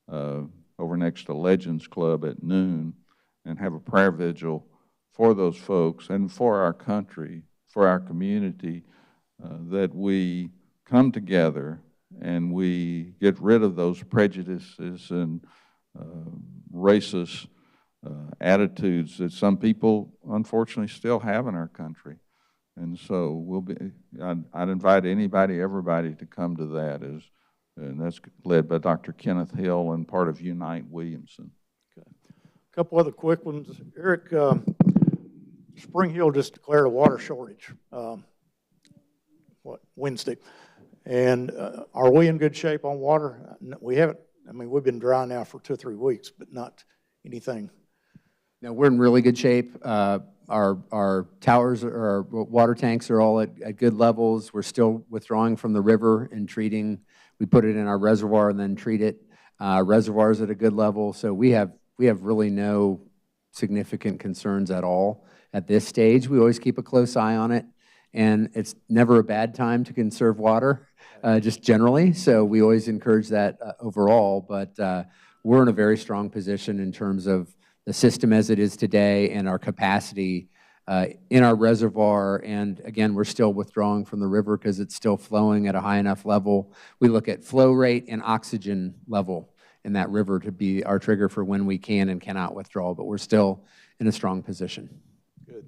over next to Legends Club at noon and have a prayer vigil for those folks and for our country, for our community, that we come together and we get rid of those prejudices and racist attitudes that some people unfortunately still have in our country. And so I'd invite everybody to come to that, and that's led by Dr. Kenneth Hill and part of Unite Williamson. Okay. A couple other quick ones. Eric, Spring Hill just declared a water shortage, Wednesday. And are we in good shape on water? We haven't, we've been dry now for 2 or 3 weeks, but not anything. No, we're in really good shape. Our towers, our water tanks are all at good levels. We're still withdrawing from the river and treating. We put it in our reservoir and then treat it. Reservoir's at a good level, so we have really no significant concerns at all at this stage. We always keep a close eye on it, and it's never a bad time to conserve water, just generally. So we always encourage that overall. But we're in a very strong position in terms of the system as it is today and our capacity in our reservoir. And again, we're still withdrawing from the river because it's still flowing at a high enough level. We look at flow rate and oxygen level in that river to be our trigger for when we can and cannot withdraw, but we're still in a strong position. Good.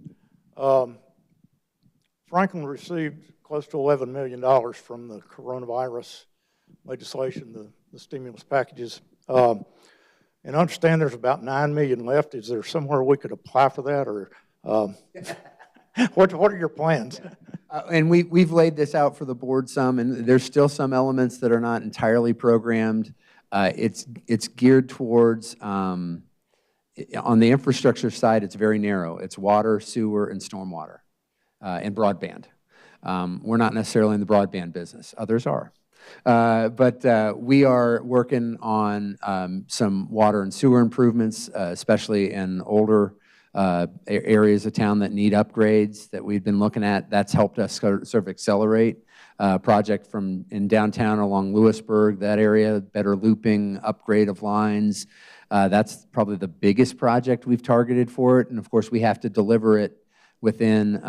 Franklin received close to $11 million from the coronavirus legislation, the stimulus packages. And I understand there's about $9 million left. Is there somewhere we could apply for that, or what are your plans? And we've laid this out for the board some, and there's still some elements that are not entirely programmed. It's geared towards, on the infrastructure side, it's very narrow. It's water, sewer, and stormwater, and broadband. We're not necessarily in the broadband business. Others are. But we are working on some water and sewer improvements, especially in older areas of town that need upgrades that we've been looking at. That's helped us sort of accelerate project in downtown along Lewisburg, that area, better looping, upgrade of lines. That's probably the biggest project we've targeted for it. And of course, we have to deliver it within,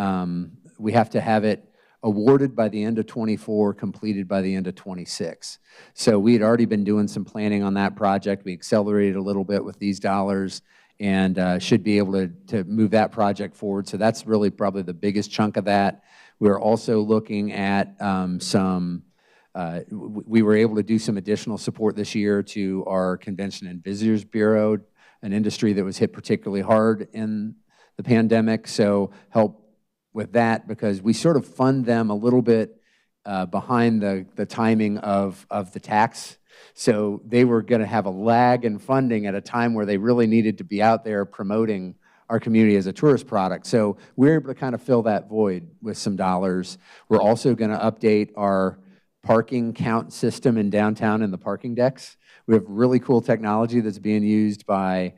we have to have it awarded by the end of ’24, completed by the end of '26. So we had already been doing some planning on that project. We accelerated a little bit with these dollars and should be able to move that project forward. So that's really probably the biggest chunk of that. We're also looking at we were able to do some additional support this year to our Convention and Visitors Bureau, an industry that was hit particularly hard in the pandemic. So help with that, because we sort of fund them a little bit behind the timing of the tax. So they were going to have a lag in funding at a time where they really needed to be out there promoting our community as a tourist product. So we're able to kind of fill that void with some dollars. We're also going to update our parking count system in downtown and the parking decks. We have really cool technology that's being used by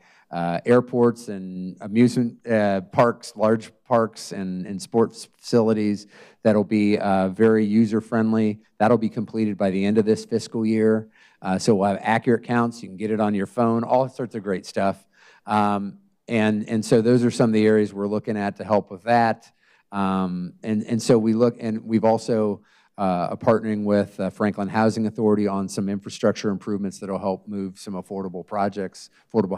airports and amusement parks, large parks and sports facilities that'll be very user-friendly. That'll be completed by the end of this fiscal year. So we'll have accurate counts. You can get it on your phone, all sorts of great stuff. And so those are some of the areas we're looking at to help with that. And so we look, and we've also partnering with Franklin Housing Authority on some infrastructure improvements that will help move some affordable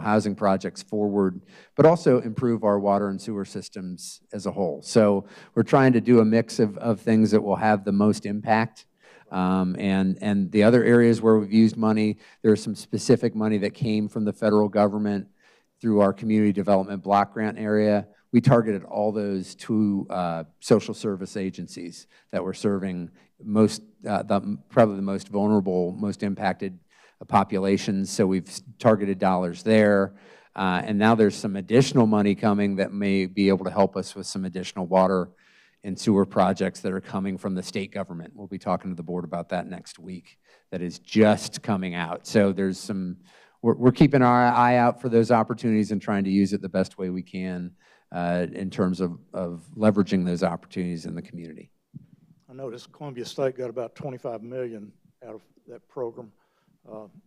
housing projects forward, but also improve our water and sewer systems as a whole. So we're trying to do a mix of things that will have the most impact. And the other areas where we've used money, there's some specific money that came from the federal government through our community development block grant area. We targeted all those to social service agencies that were serving probably the most vulnerable, most impacted populations. So we've targeted dollars there. And now there's some additional money coming that may be able to help us with some additional water and sewer projects that are coming from the state government. We'll be talking to the board about that next week. That is just coming out. So there's some, we're keeping our eye out for those opportunities and trying to use it the best way we can in terms of leveraging those opportunities in the community. I noticed Columbia State got about $25 million out of that program.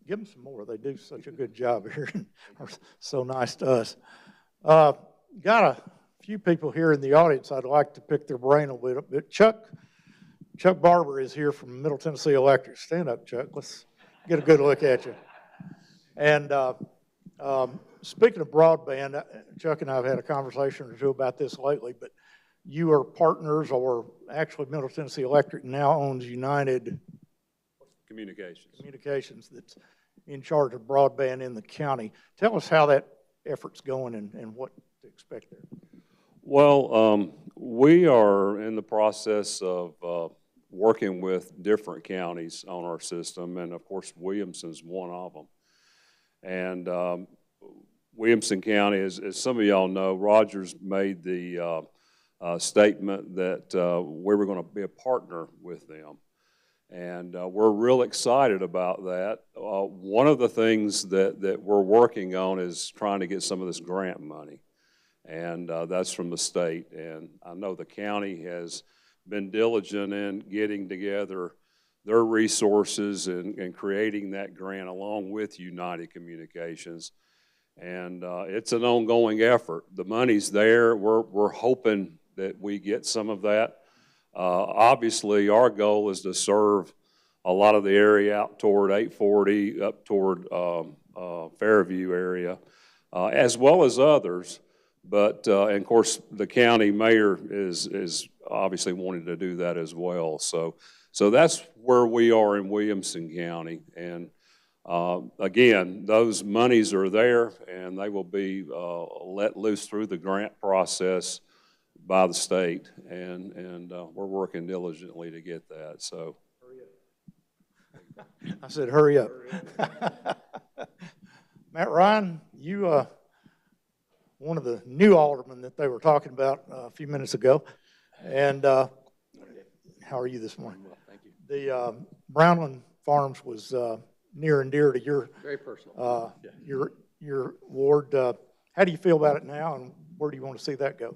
Give them some more. They do such a good job here and are so nice to us. Got a few people here in the audience I'd like to pick their brain a little bit. Chuck Barber is here from Middle Tennessee Electric. Stand up, Chuck. Let's get a good look at you. And speaking of broadband, Chuck and I have had a conversation or two about this lately, but you are partners, or actually Middle Tennessee Electric now owns United Communications that's in charge of broadband in the county. Tell us how that effort's going and what to expect there. Well, we are in the process of working with different counties on our system, and of course Williamson's one of them. And Williamson County, as some of y'all know, Rogers made the statement that we were going to be a partner with them. And we're real excited about that. One of the things that we're working on is trying to get some of this grant money. And that's from the state. And I know the county has been diligent in getting together their resources and creating that grant along with United Communications. And it's an ongoing effort. The money's there. We're hoping that we get some of that. Obviously, our goal is to serve a lot of the area out toward 840, up toward Fairview area, as well as others. But, and of course, the county mayor is obviously wanting to do that as well. So that's where we are in Williamson County. And again, those monies are there, and they will be let loose through the grant process by the state, and we're working diligently to get that. So, I said, hurry up. Matt Ryan, you one of the new aldermen that they were talking about a few minutes ago, and how are you this morning? Well, thank you. The Brownland Farms was near and dear to your very personal. your ward. How do you feel about it now, and where do you want to see that go?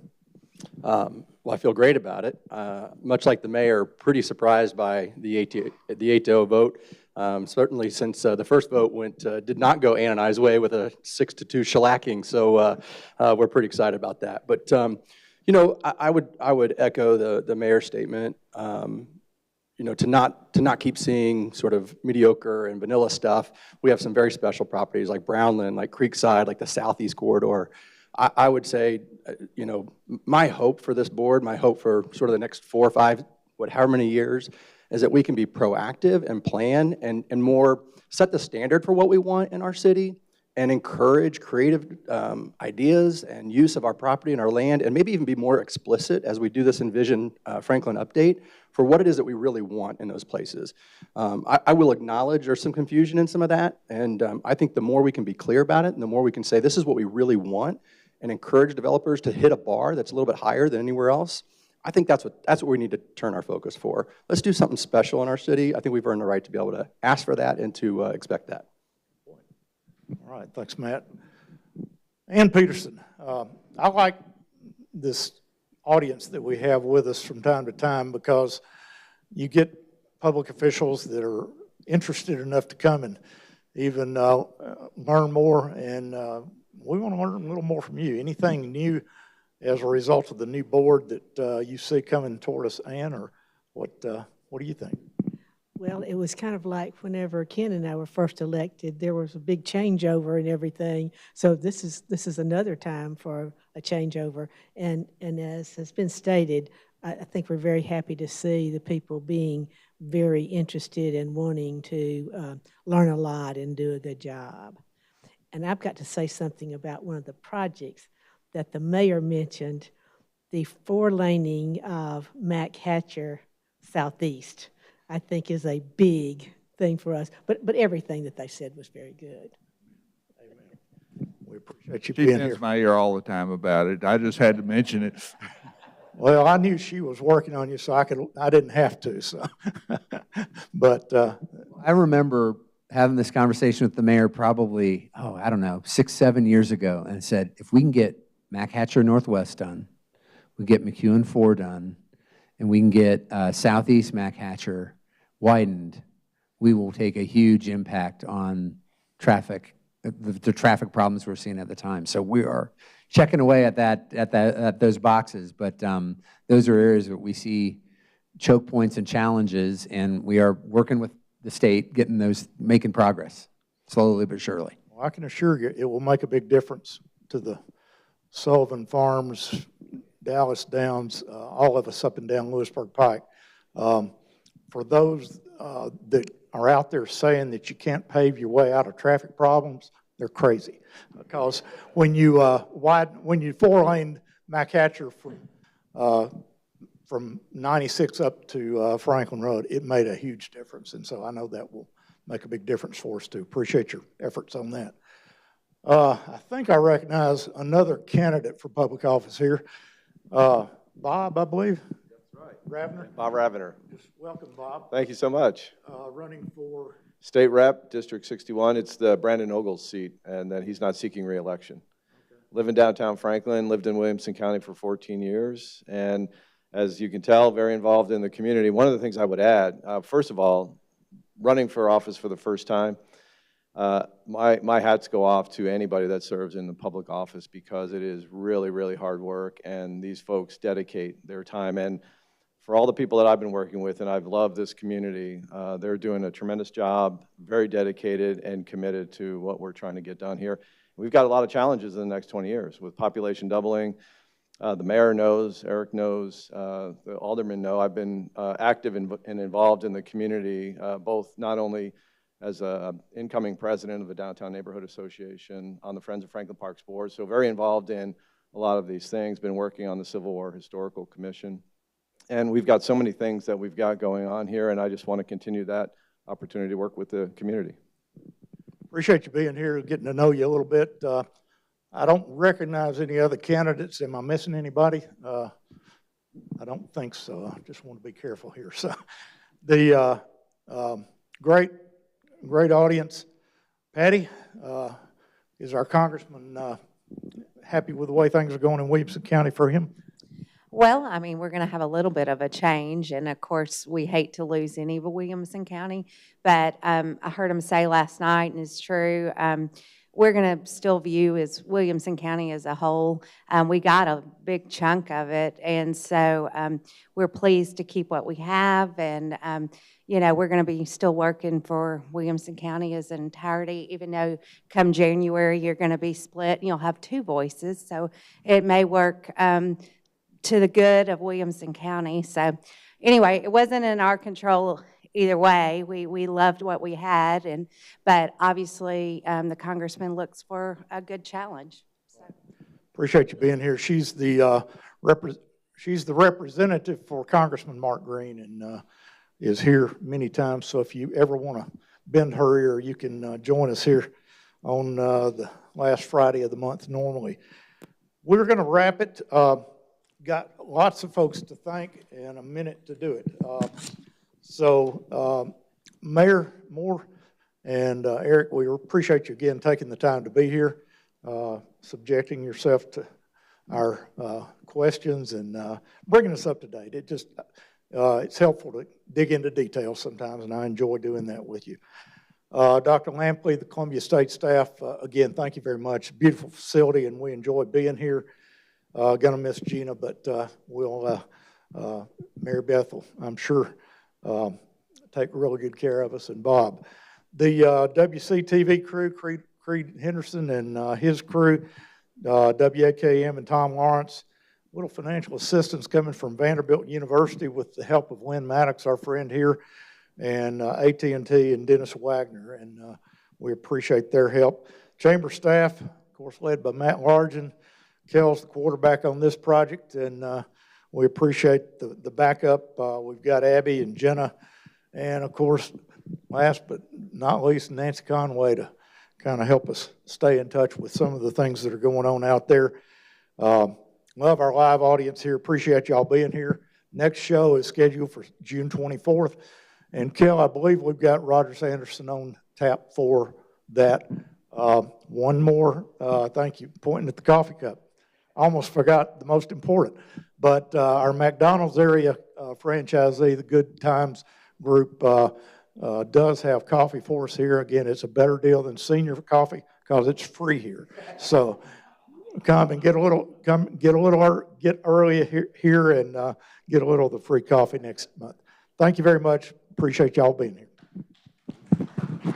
Well, I feel great about it. Much like the mayor, pretty surprised by the 8-0 vote. Certainly since the first vote did not go Ann and I's way with a 6-2 shellacking. So we're pretty excited about that. But you know, I would echo the mayor's statement. You know, to not keep seeing sort of mediocre and vanilla stuff. We have some very special properties like Brownland, like Creekside, like the Southeast Corridor. I would say, you know, my hope for this board, my hope for sort of the next 4 or 5, however many years, is that we can be proactive and plan and more set the standard for what we want in our city and encourage creative ideas and use of our property and our land, and maybe even be more explicit as we do this Envision Franklin update for what it is that we really want in those places. I will acknowledge there's some confusion in some of that, and I think the more we can be clear about it and the more we can say this is what we really want and encourage developers to hit a bar that's a little bit higher than anywhere else, I think that's what we need to turn our focus for. Let's do something special in our city. I think we've earned the right to be able to ask for that and to expect that. All right, thanks, Matt. Ann Peterson, I like this audience that we have with us from time to time because you get public officials that are interested enough to come and even learn more, and we want to learn a little more from you. Anything new as a result of the new board that you see coming toward us, Ann, or what What do you think? Well, it was kind of like whenever Ken and I were first elected, there was a big changeover and everything. So this is another time for a changeover. And as has been stated, I think we're very happy to see the people being very interested and wanting to learn a lot and do a good job. And I've got to say something about one of the projects that the mayor mentioned, the 4-laning of Mac Hatcher Southeast. I think is a big thing for us, but everything that they said was very good. Amen. We appreciate you She being bends here. my ear all the time about it. I just had to mention it. Well, I knew she was working on you, so I didn't have to. So, but I remember having this conversation with the mayor probably, I don't know, 6, 7 years ago, and said, if we can get Mac Hatcher Northwest done, we get McEwen 4 done, and we can get Southeast Mac Hatcher widened, we will take a huge impact on traffic, the traffic problems we're seeing at the time. So we are checking away at those boxes, but those are areas that we see choke points and challenges, and we are working with the state, getting those, making progress, slowly but surely. well, I can assure you it will make a big difference to the Sullivan Farms, Dallas Downs, all of us up and down Lewisburg Pike. For those that are out there saying that you can't pave your way out of traffic problems, they're crazy. Because when you 4-lane Mac Hatcher from 96 up to Franklin Road, it made a huge difference. And so I know that will make a big difference for us too. Appreciate your efforts on that. I think I recognize another candidate for public office here. Bob, I believe. Ravner? Bob Ravner. Welcome, Bob. Thank you so much. Running for? State Rep, District 61. It's the Brandon Ogles seat, and then he's not seeking re-election. Okay. Live in downtown Franklin, lived in Williamson County for 14 years, and as you can tell, very involved in the community. One of the things I would add, first of all, running for office for the first time, my hats go off to anybody that serves in the public office because it is really, really hard work, and these folks dedicate their time. And for all the people that I've been working with, and I've loved this community, they're doing a tremendous job, very dedicated and committed to what we're trying to get done here. We've got a lot of challenges in the next 20 years with population doubling. The mayor knows, Eric knows, the aldermen know. I've been active and involved in the community, both not only as an incoming president of the Downtown Neighborhood Association on the Friends of Franklin Parks Board, so very involved in a lot of these things, been working on the Civil War Historical Commission. And we've got so many things that we've got going on here, and I just want to continue that opportunity to work with the community. Appreciate you being here, getting to know you a little bit. I don't recognize any other candidates. Am I missing anybody? I don't think so. I just want to be careful here. So, the great audience. Patty, is our congressman happy with the way things are going in Williamson County for him? Well, I mean, we're going to have a little bit of a change, and of course, we hate to lose any of Williamson County, but I heard him say last night, and it's true, we're going to still view as Williamson County as a whole. We got a big chunk of it, and so we're pleased to keep what we have, and you know, we're going to be still working for Williamson County as an entirety, even though come January, you're going to be split, and you'll have 2 voices, so it may work to the good of Williamson County. So anyway, it wasn't in our control either way. We loved what we had, but obviously the congressman looks for a good challenge. So. Appreciate you being here. She's the representative for Congressman Mark Green, and is here many times. So if you ever want to bend her ear, you can join us here on the last Friday of the month normally. We're going to wrap it. Got lots of folks to thank and a minute to do it. Mayor Moore and Eric, we appreciate you again taking the time to be here, subjecting yourself to our questions and bringing us up to date. It's helpful to dig into details sometimes, and I enjoy doing that with you. Dr. Lampley, the Columbia State staff, again, thank you very much. Beautiful facility, and we enjoy being here. Gonna miss Gina, but Mary Beth will, I'm sure, take really good care of us, and Bob. The WCTV crew, Creed Henderson and his crew, WAKM and Tom Lawrence, little financial assistance coming from Vanderbilt University with the help of Lynn Maddox, our friend here, and AT&T and Dennis Wagner, and we appreciate their help. Chamber staff, of course, led by Matt Largen. Kel's the quarterback on this project, and we appreciate the backup. We've got Abby and Jenna, and of course, last but not least, Nancy Conway to kind of help us stay in touch with some of the things that are going on out there. Love our live audience here. Appreciate y'all being here. Next show is scheduled for June 24th. And Kel, I believe we've got Roger Sanderson on tap for that. One more, thank you, pointing at the coffee cup. Almost forgot the most important. But our McDonald's area franchisee, the Good Times Group, does have coffee for us here. Again, it's a better deal than senior coffee because it's free here. So come and get early here and get a little of the free coffee next month. Thank you very much. Appreciate y'all being here.